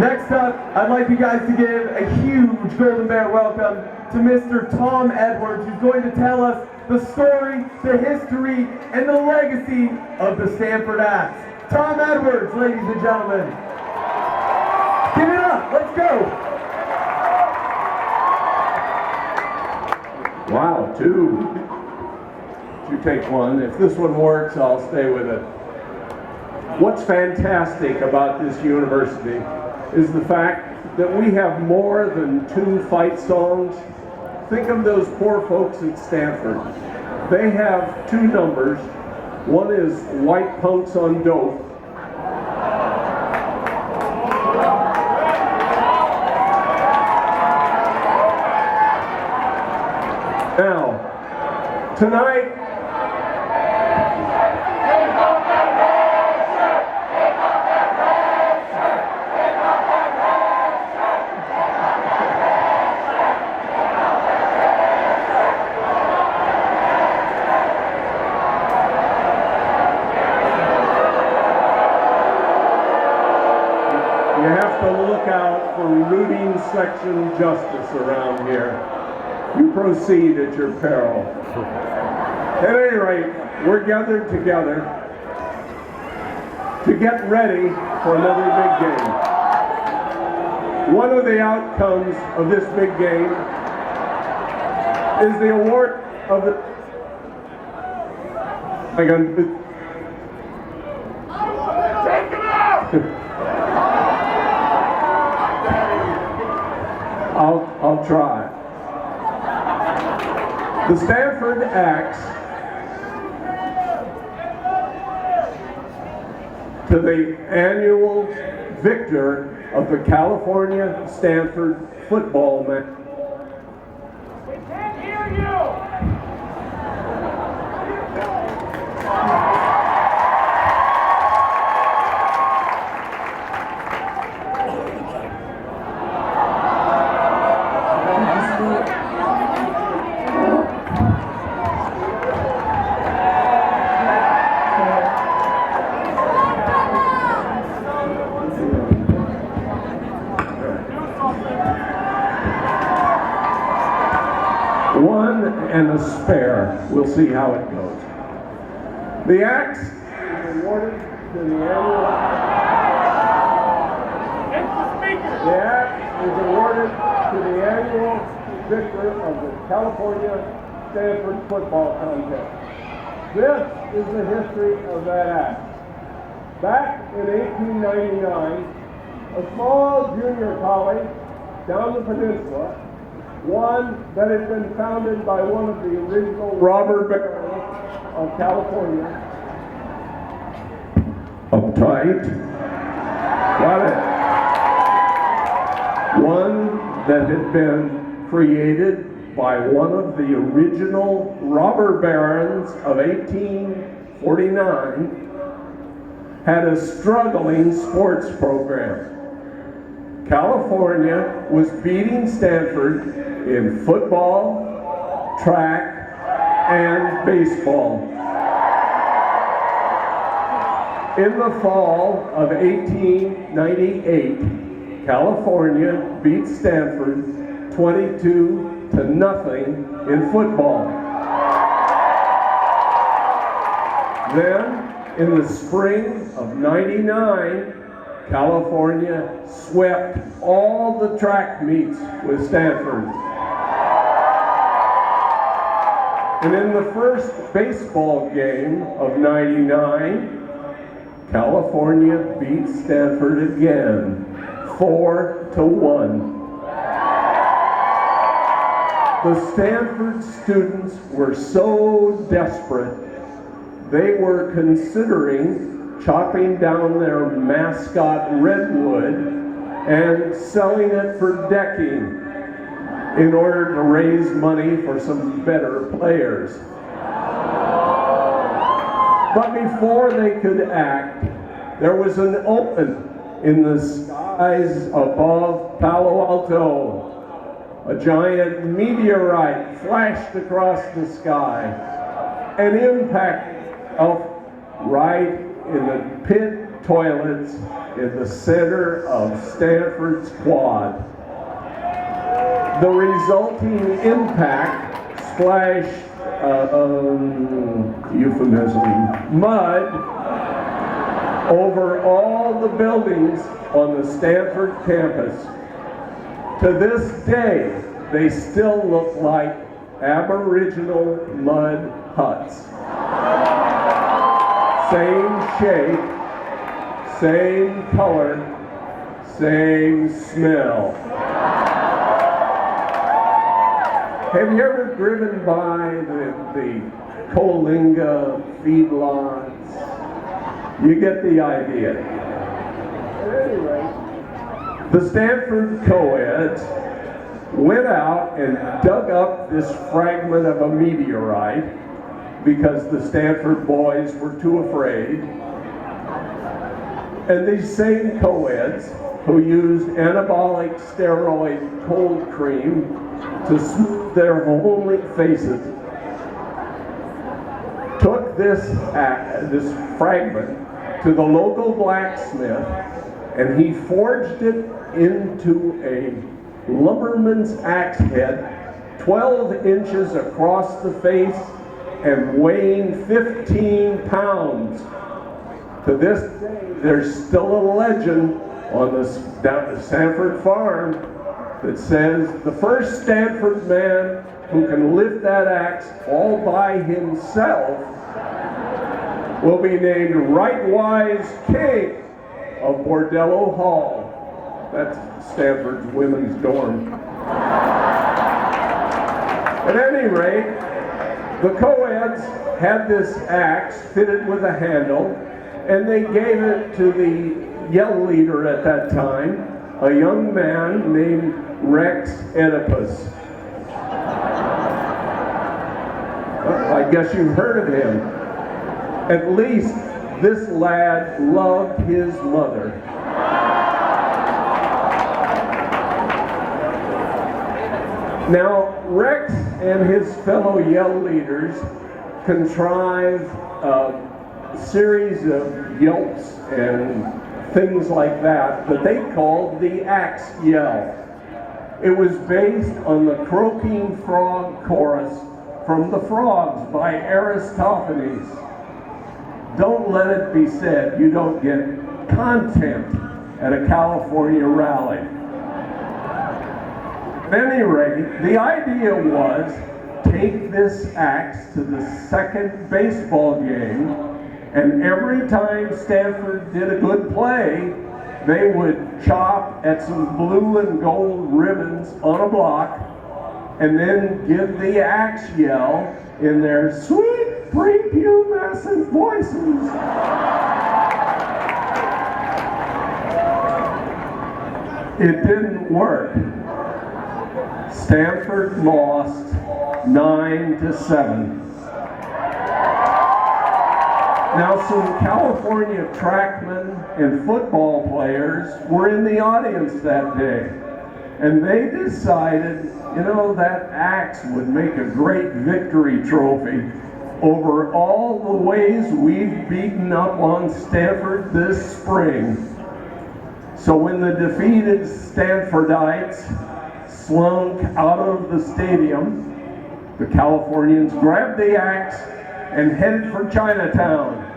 Next up, I'd like you guys to give a huge Golden Bear welcome to Mr. Tom Edwards, who's going to tell us the story, the history, and the legacy of the Stanford Axe. Tom Edwards, ladies and gentlemen. Give it up, let's go. Wow, two. You take one. If this one works, I'll stay with it. What's fantastic about this university is the fact that we have more than 2 fight songs. Think of those poor folks at Stanford. They have 2 numbers. One is White Punks on Dope. Now, tonight, you have to look out for rooting section justice around here. You proceed at your peril. At any rate, we're gathered together to get ready for another big game. One of the outcomes of this big game is the award of the... I'll try. The Stanford Axe to the annual victor of the California Stanford football match. We can't hear you! One and a spare. We'll see how it goes. The Axe is awarded to the annual. The Axe is awarded to the annual victor of the California Stanford football contest. This is the history of that Axe. Back in 1899, a small junior college down the peninsula, one that had been founded by one of the original robber barons of California. Uptight. Got it. One that had been created by one of the original robber barons of 1849, had a struggling sports program. California was beating Stanford in football, track, and baseball. In the fall of 1898, California beat Stanford 22-0 in football. Then, in the spring of '99, California swept all the track meets with Stanford. And in the first baseball game of '99, California beat Stanford again, 4-1. The Stanford students were so desperate, they were considering chopping down their mascot redwood and selling it for decking in order to raise money for some better players. But before they could act, there was an open in the skies above Palo Alto. A giant meteorite flashed across the sky and impacted right in the pit toilets in the center of Stanford's quad. The resulting impact splashed, euphemism, mud over all the buildings on the Stanford campus. To this day, they still look like Aboriginal mud huts. Same shape, same color, same smell. Have you ever driven by the Coalinga feedlots? You get the idea. At any rate, the Stanford co-eds went out and dug up this fragment of a meteorite because the Stanford boys were too afraid. And these same co-eds who used anabolic steroid cold cream to smooth their homely faces took this fragment to the local blacksmith, and he forged it into a lumberman's axe head 12 inches across the face and weighing 15 pounds. To this day, there's still a legend on this down at Stanford farm that says the first Stanford man who can lift that axe all by himself will be named Rightwise King of Bordello Hall. That's Stanford's women's dorm. At any rate, the co-eds had this axe fitted with a handle, and they gave it to the yell leader at that time, a young man named Rex Oedipus. I guess you've heard of him. At least this lad loved his mother. Now, Rex and his fellow yell leaders contrived a series of yelps and things like that they called the axe yell. It was based on the croaking frog chorus from The Frogs by Aristophanes. Don't let it be said you don't get content at a California rally. At any rate, the idea was take this axe to the second baseball game, and every time Stanford did a good play, they would chop at some blue and gold ribbons on a block and then give the axe yell in their sweet prepubescent voices. It didn't work. Stanford lost 9-7. Now, some California trackmen and football players were in the audience that day, and they decided, you know, that axe would make a great victory trophy over all the ways we've beaten up on Stanford this spring. So when the defeated Stanfordites slunk out of the stadium, the Californians grabbed the axe and headed for Chinatown.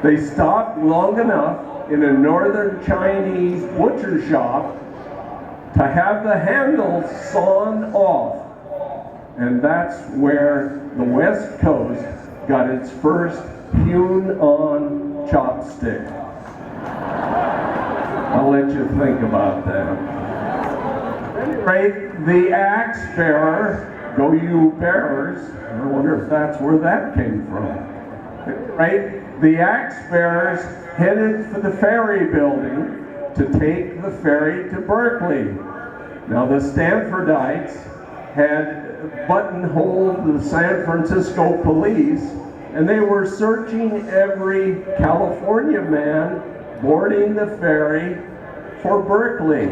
They stopped long enough in a northern Chinese butcher shop to have the handle sawn off. And that's where the West Coast got its first hewn-on chopstick. I'll let you think about that. Right, the axe bearer, go you bearers, I wonder if that's where that came from. Right, the axe bearers headed for the ferry building to take the ferry to Berkeley. Now the Stanfordites had buttonholed the San Francisco police, and they were searching every California man boarding the ferry for Berkeley.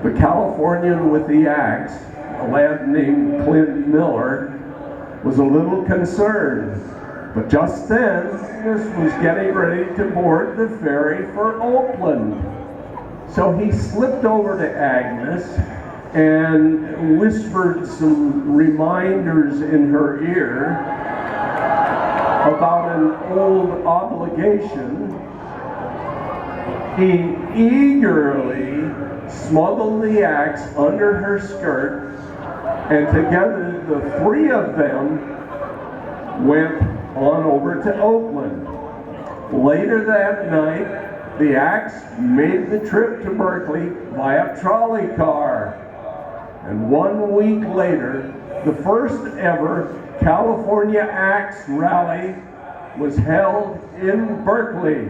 The Californian with the axe, a lad named Clint Miller, was a little concerned, but just then Agnes was getting ready to board the ferry for Oakland. So he slipped over to Agnes and whispered some reminders in her ear about an old obligation. He eagerly smuggled the axe under her skirt, and together the three of them went on over to Oakland. Later that night, the axe made the trip to Berkeley via trolley car. And 1 week later, the first ever California Axe Rally was held in Berkeley.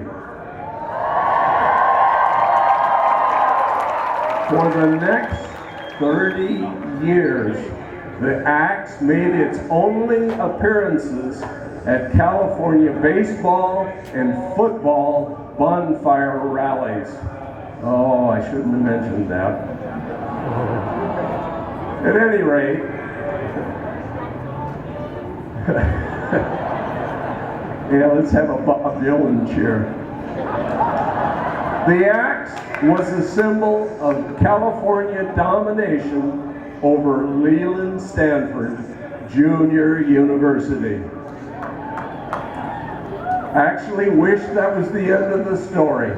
For the next 30 years, the axe made its only appearances at California baseball and football bonfire rallies. Oh, I shouldn't have mentioned that. At any rate, yeah, let's have a Bob Dylan cheer. The axe was a symbol of California domination over Leland Stanford Junior University. I actually wish that was the end of the story.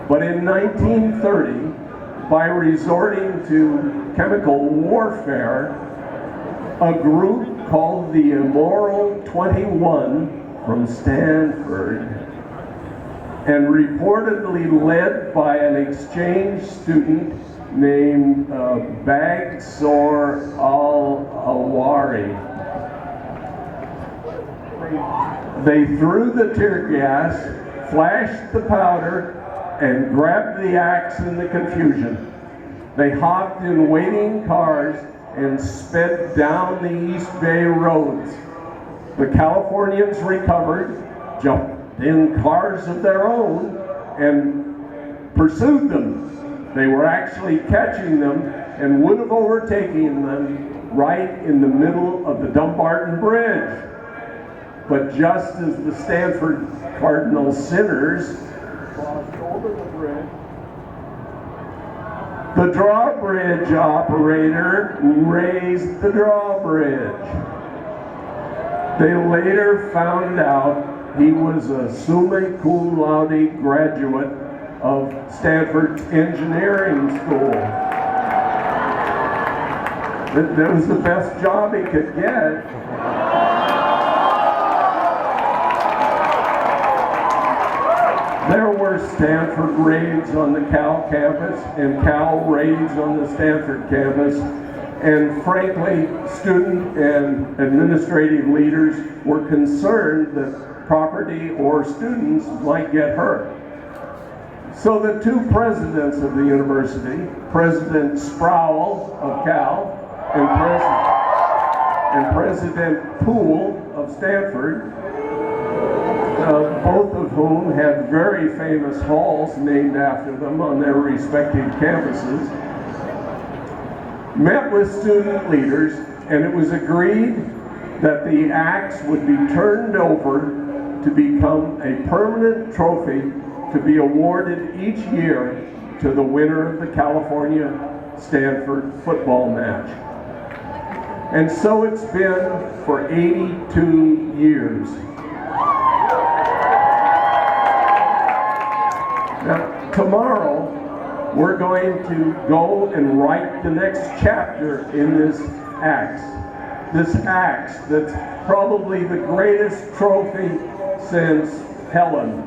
But in 1930, by resorting to chemical warfare, a group called the Immoral 21 from Stanford, and reportedly led by an exchange student named Bagsor Al-Awari. They threw the tear gas, flashed the powder, and grabbed the axe in the confusion. They hopped in waiting cars and sped down the East Bay roads. The Californians recovered, jumped in cars of their own, and pursued them. They were actually catching them and would have overtaken them right in the middle of the Dumbarton Bridge. But just as the Stanford Cardinal sinners crossed over the bridge, the drawbridge operator raised the drawbridge. They later found out he was a summa cum laude graduate of Stanford's engineering school. That was the best job he could get. There were Stanford raids on the Cal campus and Cal raids on the Stanford campus. And frankly, student and administrative leaders were concerned that property or students might get hurt. So the two presidents of the university, President Sproul of Cal and President Poole of Stanford, both of whom had very famous halls named after them on their respective campuses, met with student leaders, and it was agreed that the axe would be turned over to become a permanent trophy to be awarded each year to the winner of the California-Stanford football match. And so it's been for 82 years. Now, tomorrow, we're going to go and write the next chapter in this axe. This axe that's probably the greatest trophy since Helen.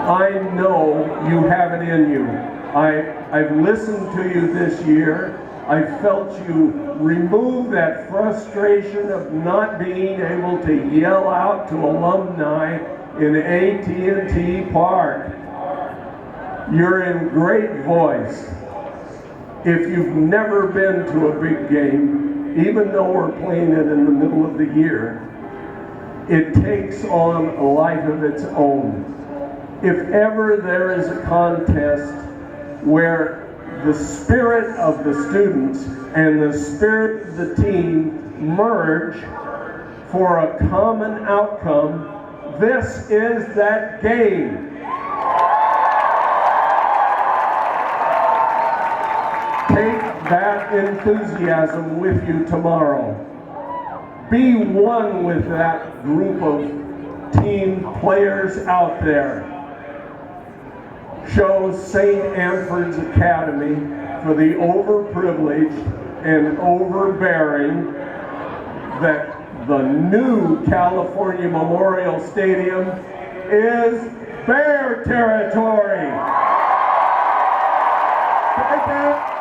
I know you have it in you. I've listened to you this year. I felt you remove that frustration of not being able to yell out to alumni in AT&T Park. You're in great voice. If you've never been to a big game, even though we're playing it in the middle of the year, it takes on a life of its own. If ever there is a contest where the spirit of the students and the spirit of the team merge for a common outcome. This is that game. Take that enthusiasm with you tomorrow. Be one with that group of team players out there. Show St. Anford's Academy for the overprivileged and overbearing that the new California Memorial Stadium is Bear territory. Right there.